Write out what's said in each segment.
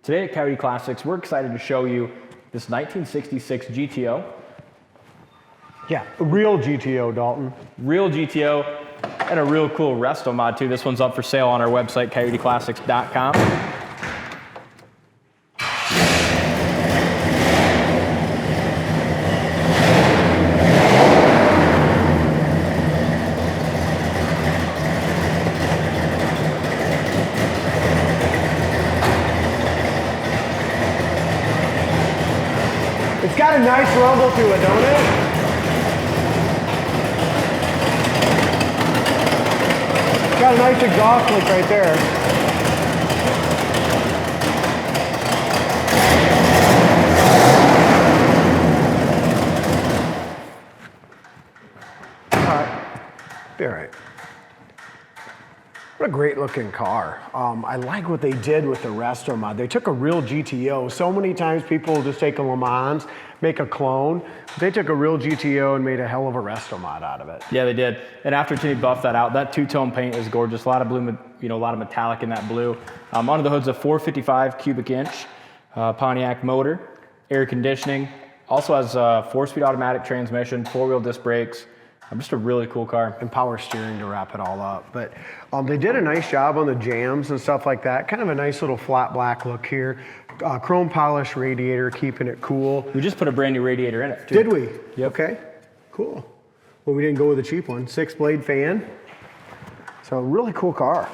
Today at Coyote Classics, we're excited to show you this 1966 GTO. Yeah, a real GTO, Dalton. Real GTO, and a real cool resto mod too. This one's up for sale on our website, coyoteclassics.com. It's got a nice rumble to it, don't it? It's got a nice exhaust click right there. All right, be all right. What a great looking car. I like what they did with the resto mod. They took a real GTO. So many times people just take a Le Mans, make a clone. They took a real GTO and made a hell of a resto mod out of it. Yeah, they did. And after Timmy buffed that out, that two-tone paint is gorgeous. A lot of blue, a lot of metallic in that blue. Under the hood's a 455 cubic inch Pontiac motor, air conditioning. Also has a 4-speed automatic transmission, 4-wheel disc brakes. Just a really cool car. And power steering to wrap it all up. But they did a nice job on the jams and stuff like that. Kind of a nice little flat black look here. Chrome polished radiator, keeping it cool. We just put a brand new radiator in it too. Did we? Yep. Okay, cool. Well, we didn't go with a cheap one. 6-blade fan. So really cool car.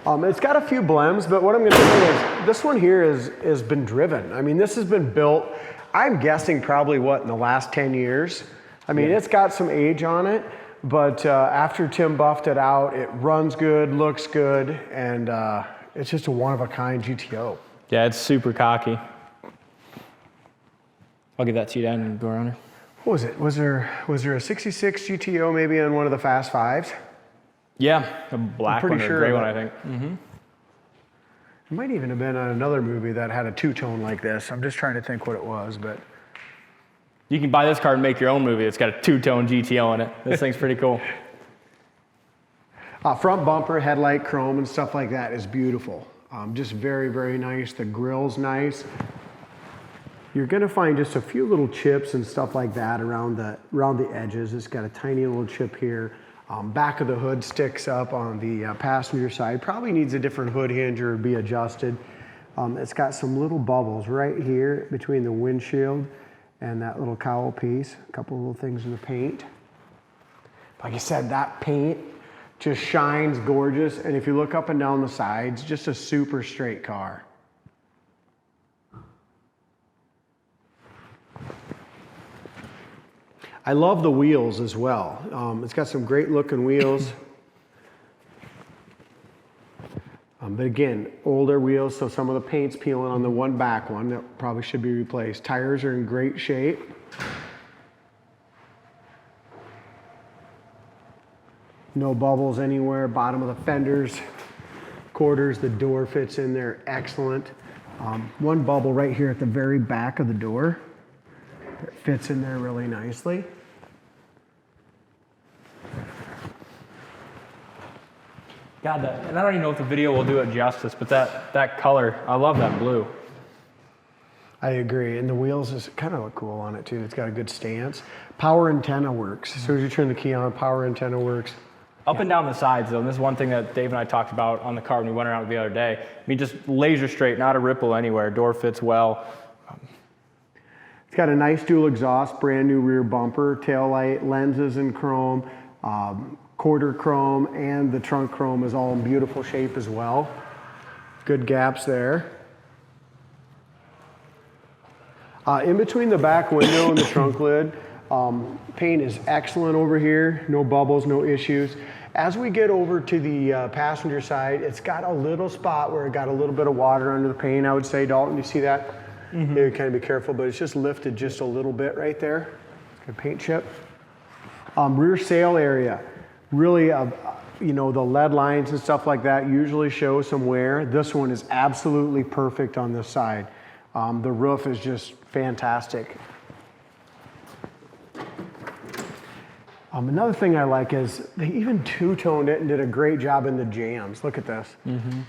It's got a few blems, but what I'm gonna say is this one here has been driven. I mean, this has been built, I'm guessing probably what, in the last 10 years? I mean, It's got some age on it, but after Tim buffed it out, it runs good, looks good, and it's just a one-of-a-kind GTO. Yeah, it's super cocky. I'll give that to you, Dan, and go around here. What was it? Was there a 66 GTO maybe on one of the Fast Fives? Yeah, a black one or a gray one, I think. Mm-hmm. It might even have been on another movie that had a two-tone like this. I'm just trying to think what it was, but... You can buy this car and make your own movie. It's got a two-tone GTO in it. This thing's pretty cool. Front bumper, headlight, chrome, and stuff like that is beautiful. Just very, very nice. The grill's nice. You're gonna find just a few little chips and stuff like that around the edges. It's got a tiny little chip here. Back of the hood sticks up on the passenger side. Probably needs a different hood hinge or be adjusted. It's got some little bubbles right here between the windshield and that little cowl piece, a couple of little things in the paint. Like I said, that paint just shines gorgeous, and if you look up and down the sides, just a super straight car. I love the wheels as well. It's got some great looking wheels. But again, older wheels, so some of the paint's peeling on the one back one that probably should be replaced. Tires are in great shape. No bubbles anywhere. Bottom of the fenders, quarters, the door fits in there excellent. One bubble right here at the very back of the door. It fits in there really nicely. God, and I don't even know if the video will do it justice, but that color, I love that blue. I agree, and the wheels just kind of look cool on it too. It's got a good stance. Power antenna works. As soon as you turn the key on, power antenna works. Up and down the sides though, and this is one thing that Dave and I talked about on the car when we went around the other day. I mean, just laser straight, not a ripple anywhere. Door fits well. It's got a nice dual exhaust, brand new rear bumper, tail light, lenses in chrome, quarter chrome, and the trunk chrome is all in beautiful shape as well. Good gaps there. In between the back window and the trunk lid, paint is excellent over here. No bubbles, no issues. As we get over to the passenger side, it's got a little spot where it got a little bit of water under the paint, I would say. Dalton, you see that? Mm-hmm. Maybe kind of be careful, but it's just lifted just a little bit right there. A paint chip. Rear sail area. Really, you know, the lead lines and stuff like that usually show some wear. This one is absolutely perfect on this side. The roof is just fantastic. Another thing I like is they even two-toned it and did a great job in the jams. Look at this,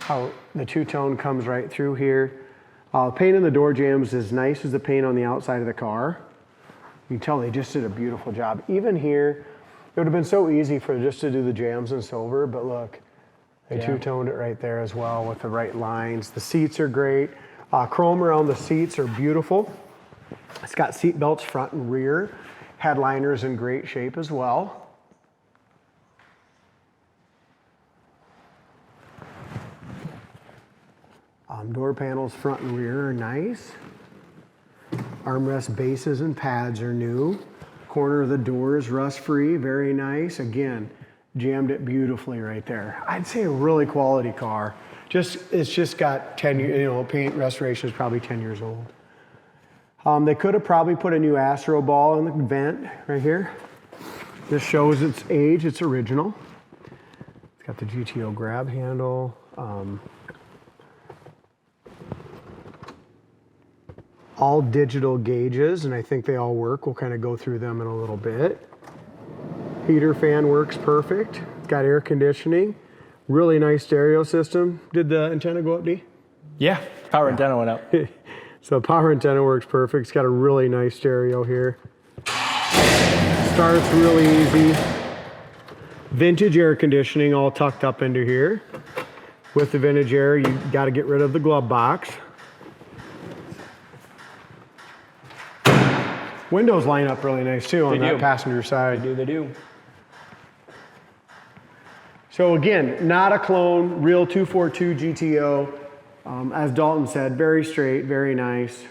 how the two-tone comes right through here. Paint in the door jams is nice as the paint on the outside of the car. You can tell they just did a beautiful job. Even here, it would have been so easy for just to do the jams in silver, but look, they two-toned it right there as well with the right lines. The seats are great. Chrome around the seats are beautiful. It's got seat belts front and rear. Headliner's in great shape as well. Door panels front and rear are nice. Armrest bases and pads are new. Corner of the door is rust-free, very nice. Again, jammed it beautifully right there. I'd say a really quality car. It's just got 10 years, paint restoration is probably 10 years old. They could have probably put a new Astro ball in the vent right here. This shows its age, it's original. It's got the GTO grab handle. All digital gauges, and I think they all work. We'll kind of go through them in a little bit. Heater fan works perfect. Got air conditioning. Really nice stereo system. Did the antenna go up, D? Yeah, power antenna went up. So the power antenna works perfect. It's got a really nice stereo here. Starts really easy. Vintage air conditioning all tucked up into here. With the vintage air, you got to get rid of the glove box. Windows line up really nice too on that passenger side. They do. So again, not a clone, real 242 GTO. As Dalton said, very straight, very nice.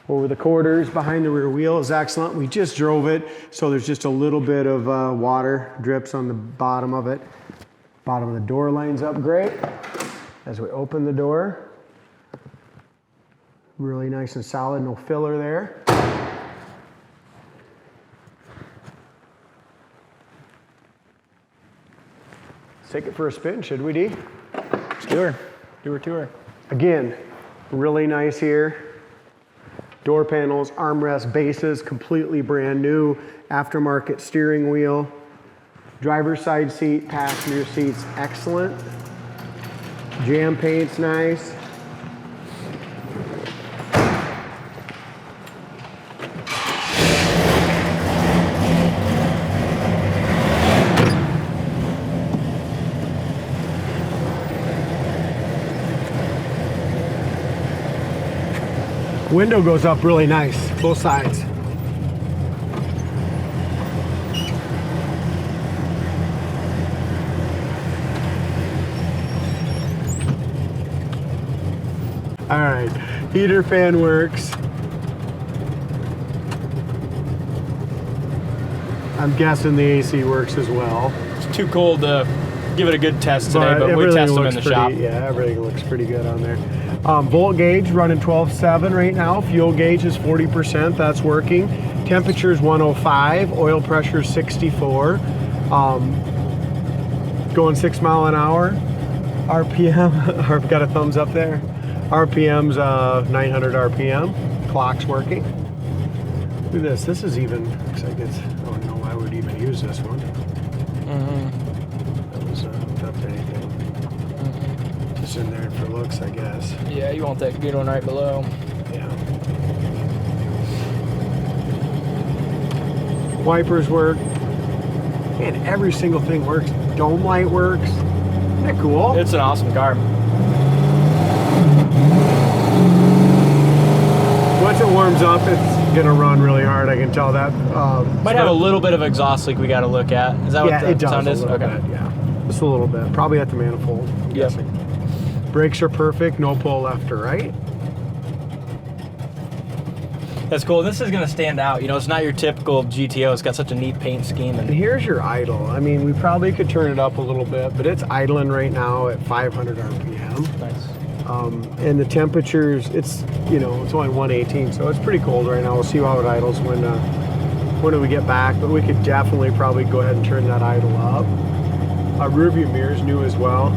Over the quarters, behind the rear wheel is excellent. We just drove it, so there's just a little bit of water drips on the bottom of it. Bottom of the door lines up great. As we open the door, really nice and solid, no filler there. Let's take it for a spin, should we, D? Let's do her tour. Again, really nice here. Door panels, armrest bases, completely brand new. Aftermarket steering wheel. Driver's side seat, passenger seats, excellent. Jam paint's nice. Window goes up really nice, both sides. All right, heater fan works. I'm guessing the AC works as well. It's too cold to give it a good test today, but we test them in the shop. Yeah, everything looks pretty good on there. Volt gauge running 12.7 right now. Fuel gauge is 40%, that's working. Temperature is 105, oil pressure is 64. Going 6 mile an hour. RPM, I've got a thumbs up there. RPM's 900 RPM. Clock's working. Look at this. This is even, looks like it's, I don't know why I would even use this one. That was hooked up to anything. Just in there for looks, I guess. Yeah, you want that good one right below. Yeah. Wipers work. And every single thing works. Dome light works. Isn't that cool? It's an awesome car. Once it warms up, it's gonna run really hard. I can tell that. Might have a little bit of exhaust leak we got to look at. Is that what the sound is? Okay. Bit, yeah, just a little bit. Probably at the manifold. I'm guessing. Brakes are perfect. No pull left or right. That's cool. This is going to stand out. You know, it's not your typical GTO. It's got such a neat paint scheme. And here's your idle. I mean, we probably could turn it up a little bit, but it's idling right now at 500 RPM. Nice. And the temperatures, it's, you know, it's only 118, so it's pretty cold right now. We'll see how it idles when we get back, but we could definitely probably go ahead and turn that idle up. Rear view mirror's new as well.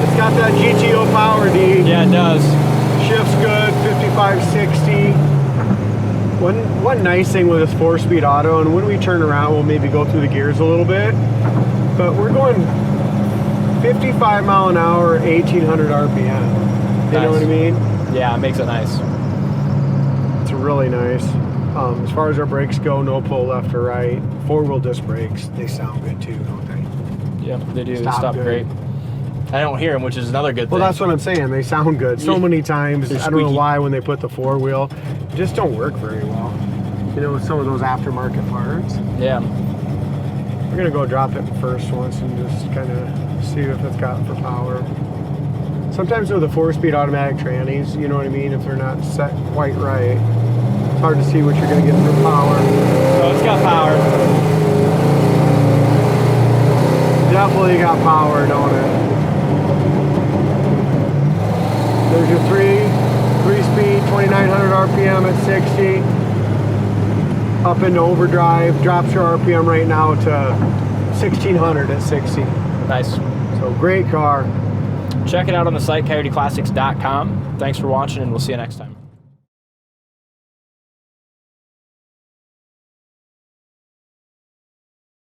It's got that GTO power, D. Yeah, it does. Should shift's good, 55, 60. One nice thing with this 4-speed auto, and when we turn around, we'll maybe go through the gears a little bit, but we're going 55 mile an hour, 1800 RPM. You know what I mean? Yeah, it makes it nice. It's really nice. As far as our brakes go, no pull left or right. 4-wheel disc brakes, they sound good too, don't they? Yeah, they do. They stop great. I don't hear them, which is another good thing. Well, that's what I'm saying. They sound good. So many times, I don't know why, when they put the 4-wheel, it just don't work very well. You know, with some of those aftermarket parts. Yeah. We're going to go drop it first once and just kind of see if it's got for power. Sometimes with the 4-speed automatic trannies, you know what I mean, if they're not set quite right, it's hard to see what you're going to get for power. Oh, it's got power. Definitely got power, don't it? There's your 3-speed, 2900 RPM at 60. Up into overdrive, drops your RPM right now to 1600 at 60. Nice. So great car. Check it out on the site, coyoteclassics.com. Thanks for watching, and we'll see you next time.